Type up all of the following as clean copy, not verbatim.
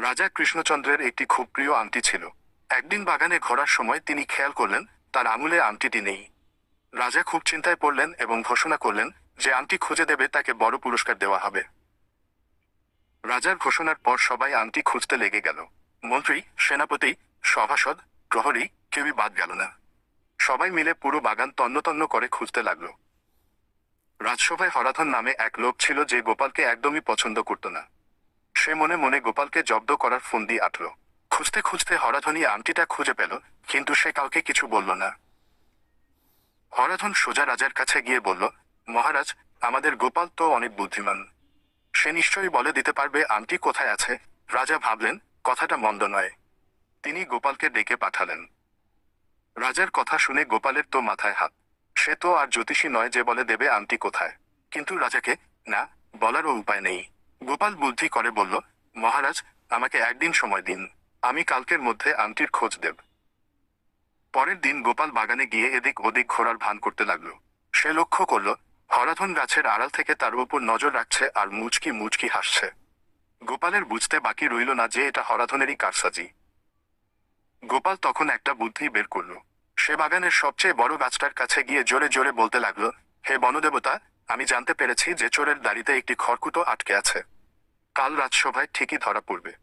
রাজা কৃষ্ণচন্দ্রের একটি খুব প্রিয় আংটি ছিল। একদিন বাগানে ঘোরার সময় তিনি খেয়াল করলেন তার আঙুলে আংটিটি নেই। রাজা খুব চিন্তায় পড়লেন এবং ঘোষণা করলেন যে আংটি খুঁজে দেবে তাকে বড় পুরস্কার দেওয়া হবে। রাজার ঘোষণার পর সবাই আংটি খুঁজতে লেগে গেল। মন্ত্রী, সেনাপতি, সভাসদ, প্রহরী, কেউই বাদ গেল না। সবাই মিলে পুরো বাগান তন্ন তন্ন করে খুঁজতে লাগল। রাজসভায় হরাধন নামে এক লোক ছিল যে গোপালকে একদমই পছন্দ করত না। সে মনে মনে গোপালকে জব্দ করার ফন্দি আঁটল। খুঁজতে খুঁজতে হরাধনই আংটিটা খুঁজে পেল, কিন্তু সে কাউকে কিছু বলল না। হরাধন সোজা রাজার কাছে গিয়ে বলল, মহারাজ, আমাদের গোপাল তো অনেক বুদ্ধিমান। সে নিশ্চয়ই বলে দিতে পারবে আংটি কোথায় আছে। রাজা ভাবলেন কথাটা মন্দ নয়। তিনি গোপালকে ডেকে পাঠালেন। রাজার কথা শুনে গোপালের তো মাথায় হাত। সে তো আর জ্যোতিষী নয় যে বলে দেবে আংটি কোথায়। কিন্তু রাজাকে না বলারও উপায় নেই। গোপাল বুদ্ধি করে বলল, মহারাজ, আমাকে একদিন সময় দিন। আমি কালকের মধ্যে আংটির খোঁজ দেব। পরের দিন গোপাল বাগানে গিয়ে এদিক ওদিক ঘোরার ভান করতে লাগলো। সে লক্ষ্য করল হরাধন গাছের আড়াল থেকে তার উপর নজর রাখছে আর মুচকি মুচকি হাসছে। গোপালের বুঝতে বাকি রইল না যে এটা হরাধনেরই কারসাজি। গোপাল তখন একটা বুদ্ধি বের করল। সে বাগানের সবচেয়ে বড় গাছটার কাছে গিয়ে জোরে জোরে বলতে লাগলো, হে বনদেবতা, আমি জানতে পেরেছি যে চোরের দাড়িতে একটি খড়কুটো আটকে আছে। কাল রাজসভায় ঠিকই ধরা পড়বে।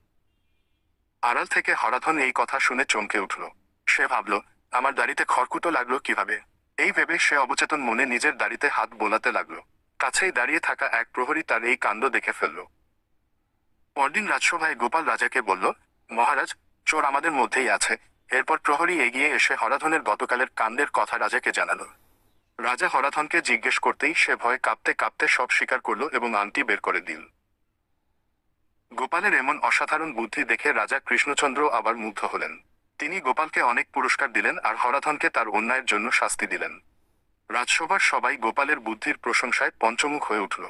আড়াল থেকে হরাধন এই কথা শুনে চমকে উঠল। সে ভাবল, আমার দাড়িতে খড়কুটো লাগলো কিভাবে। এই ভেবে সে অবচেতন মনে নিজের দাড়িতে হাত বোলাতে লাগলো। কাছেই দাঁড়িয়ে থাকা এক প্রহরী তার এই কাণ্ড দেখে ফেলল। পরদিন রাজসভায় গোপাল রাজাকে বলল, মহারাজ, চোর আমাদের মধ্যেই আছে। এরপর প্রহরী এগিয়ে এসে হরাধনের গতকালের কাণ্ডের কথা রাজাকে জানাল। রাজা হরাধনকে জিজ্ঞেস করতেই সে ভয়ে কাঁপতে কাঁপতে সব স্বীকার করল এবং আংটি বের করে দিল। গোপালের এমন অসাধারণ বুদ্ধি দেখে রাজা কৃষ্ণচন্দ্র আবার মুগ্ধ হলেন। তিনি গোপালকে অনেক পুরস্কার দিলেন আর হরাধনকে তার অন্যায়ের জন্য শাস্তি দিলেন। রাজসভার সবাই গোপালের বুদ্ধির প্রশংসায় পঞ্চমুখ হয়ে উঠল।